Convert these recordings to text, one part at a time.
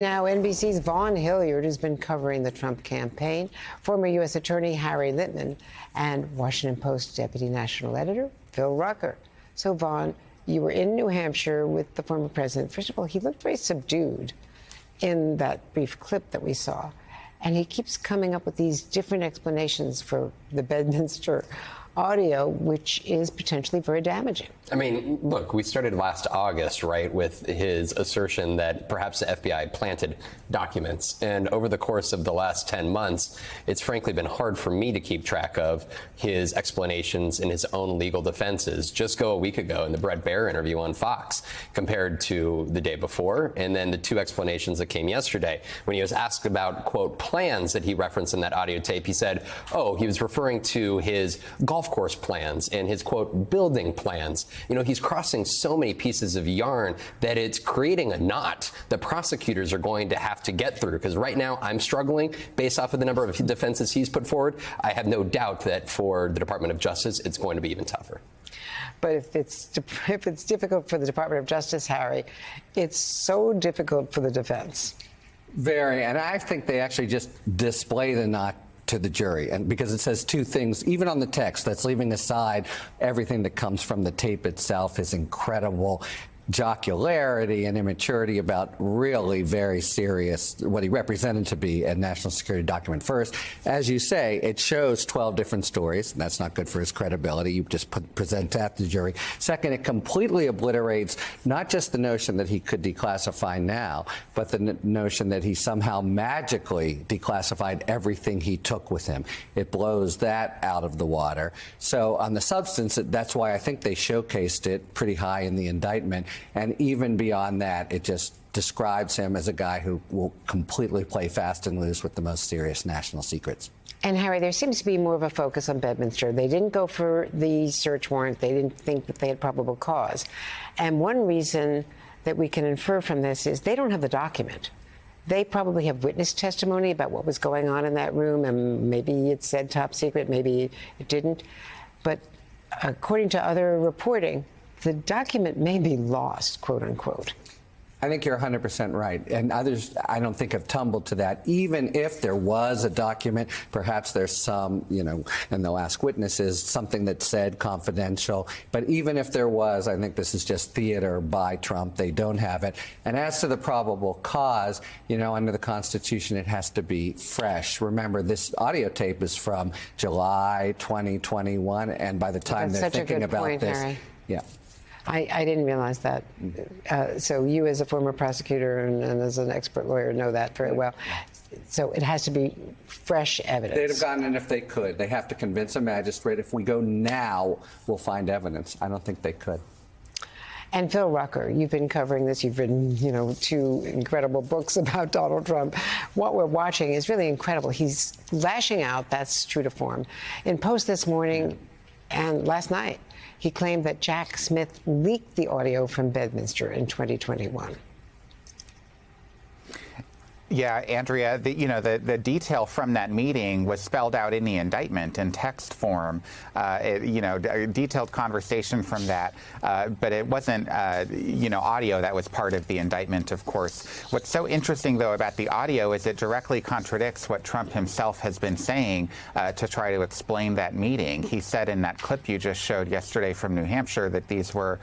Now, NBC's Vaughn Hilliard has been covering the Trump campaign, former U.S. Attorney Harry Litman, and Washington Post Deputy National Editor Phil Rucker. So, Vaughn, you were in New Hampshire with the former president. First of all, he looked very subdued in that brief clip that we saw. And he keeps coming up with these different explanations for the Bedminster audio, which is potentially very damaging. I mean, look, we started last August, right, with his assertion that perhaps the FBI planted documents. And over the course of the last 10 months, it's frankly been hard for me to keep track of his explanations and his own legal defenses. Just go a week ago in the Bret Baier interview on Fox compared to the day before, and then the two explanations that came yesterday. When he was asked about, quote, plans that he referenced in that audio tape, he said, oh, he was referring to his golf course plans and his, quote, building plans. You know, he's crossing so many pieces of yarn that it's creating a knot that prosecutors are going to have to get through. Because right now I'm struggling based off of the number of defenses he's put forward. I have no doubt that for the Department of Justice, it's going to be even tougher. But if it's difficult for the Department of Justice, Harry, it's so difficult for the defense. Very, and I think they actually just display the knot to the jury, and because it says two things, even on the text, that's leaving aside everything that comes from the tape itself, is incredible jocularity and immaturity about really very serious, what he represented to be a national security document. First, as you say, it shows 12 different stories, and that's not good for his credibility. You just present that to the jury. Second, it completely obliterates not just the notion that he could declassify now, but the notion that he somehow magically declassified everything he took with him. It blows that out of the water. So on the substance, that's why I think they showcased it pretty high in the indictment. And even beyond that, it just describes him as a guy who will completely play fast and loose with the most serious national secrets. And, Harry, there seems to be more of a focus on Bedminster. They didn't go for the search warrant. They didn't think that they had probable cause. And one reason that we can infer from this is they don't have the document. They probably have witness testimony about what was going on in that room, and maybe it said top secret, maybe it didn't. But according to other reporting, the document may be lost, quote unquote. I think you're 100% right. And others, I don't think, have tumbled to that. Even if there was a document, perhaps there's some, you know, and they'll ask witnesses, something that said confidential. But even if there was, I think this is just theater by Trump. They don't have it. And as to the probable cause, you know, under the Constitution, it has to be fresh. Remember, this audio tape is from July 2021. And by the time they're thinking about this. Harry. Yeah. I didn't realize that. So you, as a former prosecutor and as an expert lawyer, know that very well. So it has to be fresh evidence. They'd have gotten it if they could. They have to convince a magistrate, if we go now, we'll find evidence. I don't think they could. And Phil Rucker, you've been covering this. You've written, you know, 2 incredible books about Donald Trump. What we're watching is really incredible. He's lashing out. That's true to form. In Post this morning and last night, he claimed that Jack Smith leaked the audio from Bedminster in 2021. Yeah, Andrea, the detail from that meeting was spelled out in the indictment in text form, a detailed conversation from that, but it wasn't, audio that was part of the indictment, of course. What's so interesting, though, about the audio is it directly contradicts what Trump himself has been saying to try to explain that meeting. He said in that clip you just showed yesterday from New Hampshire that these were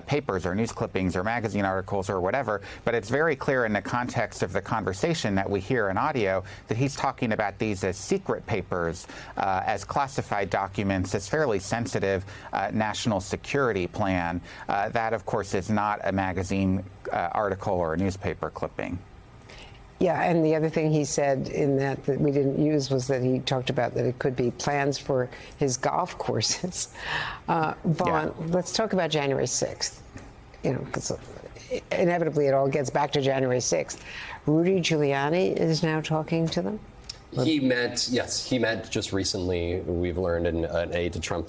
papers or news clippings or magazine articles or whatever, but it's very clear in the context of the conversation that we hear in audio that he's talking about these as secret papers, as classified documents, as fairly sensitive national security plan. That, of course, is not a magazine article or a newspaper clipping. Yeah, and the other thing he said in that we didn't use was that he talked about that it could be plans for his golf courses. Vaughn, let's talk about January 6th. You know, because inevitably it all gets back to January 6th. Rudy Giuliani is now talking to them? He met just recently. We've learned an aide to Trump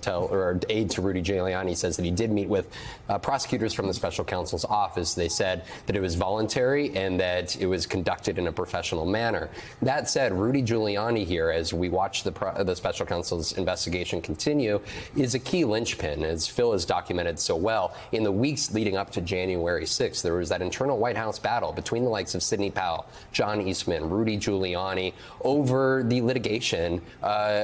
aide to Rudy Giuliani says that he did meet with prosecutors from the special counsel's office. They said that it was voluntary and that it was conducted in a professional manner. That said, Rudy Giuliani here, as we watch the special counsel's investigation continue, is a key linchpin, as Phil has documented so well. In the weeks leading up to January 6th, there was that internal White House battle between the likes of Sidney Powell, John Eastman, Rudy Giuliani over the litigation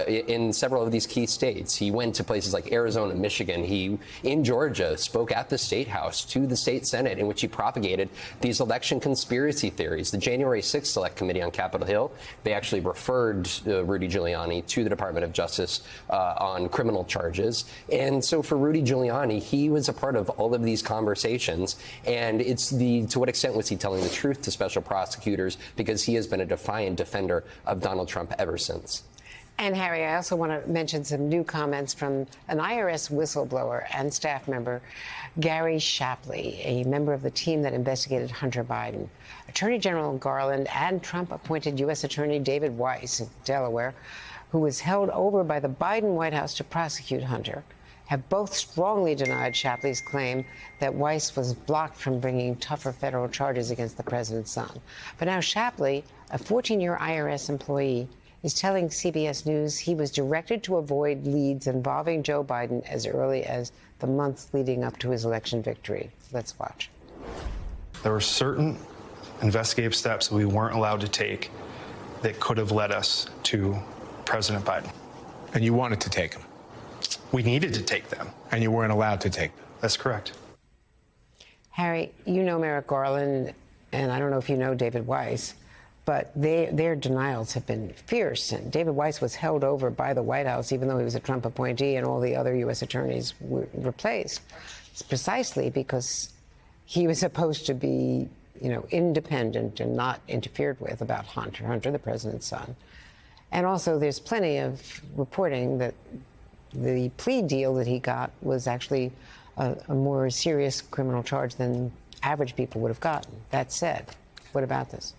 in several of these key states. He went to places like Arizona, Michigan. He, in Georgia, spoke at the State House to the state Senate, in which he propagated these election conspiracy theories. The January 6th Select Committee on Capitol Hill, they actually referred Rudy Giuliani to the Department of Justice on criminal charges. And so for Rudy Giuliani, he was a part of all of these conversations. And it's to what extent was he telling the truth to special prosecutors, because he has been a defiant defender of Donald Trump ever since. And Harry, I also want to mention some new comments from an IRS whistleblower and staff member, Gary Shapley, a member of the team that investigated Hunter Biden. Attorney General Garland and Trump-appointed U.S. Attorney David Weiss in Delaware, who was held over by the Biden White House to prosecute Hunter, have both strongly denied Shapley's claim that Weiss was blocked from bringing tougher federal charges against the president's son. But now Shapley, a 14-year IRS employee, is telling CBS News he was directed to avoid leads involving Joe Biden as early as the months leading up to his election victory. Let's watch. There were certain investigative steps that we weren't allowed to take that could have led us to President Biden. And you wanted to take them? We needed to take them. And you weren't allowed to take them? That's correct. Harry, you know Merrick Garland, and I don't know if you know David Weiss, but their denials have been fierce. And David Weiss was held over by the White House, even though he was a Trump appointee and all the other U.S. attorneys were replaced. It's precisely because he was supposed to be, independent and not interfered with about Hunter, the president's son. And also, there's plenty of reporting that the plea deal that he got was actually a more serious criminal charge than average people would have gotten. That said, what about this?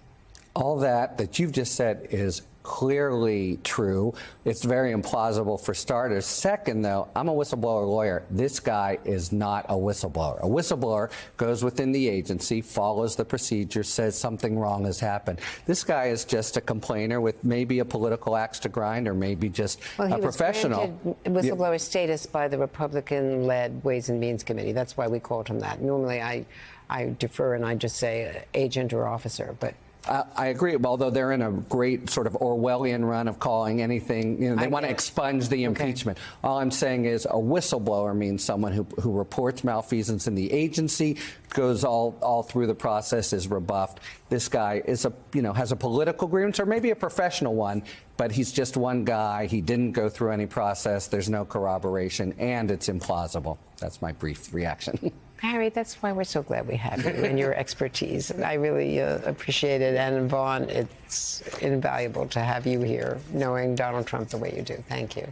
All that you've just said is clearly true. It's very implausible for starters. Second, though, I'm a whistleblower lawyer. This guy is not a whistleblower. A whistleblower goes within the agency, follows the procedure, says something wrong has happened. This guy is just a complainer with maybe a political axe to grind, or maybe just a professional. He was granted whistleblower status by the Republican-led Ways and Means Committee. That's why we called him that. Normally, I defer and I just say agent or officer, but. I agree, although they're in a great sort of Orwellian run of calling anything, they want to expunge the impeachment. Okay. All I'm saying is a whistleblower means someone who reports malfeasance in the agency, goes all through the process, is rebuffed. This guy is has a political grievance or maybe a professional one, but he's just one guy. He didn't go through any process. There's no corroboration, and it's implausible. That's my brief reaction. Harry, that's why we're so glad we have you and your expertise. I really appreciate it. And Vaughn, it's invaluable to have you here, knowing Donald Trump the way you do. Thank you.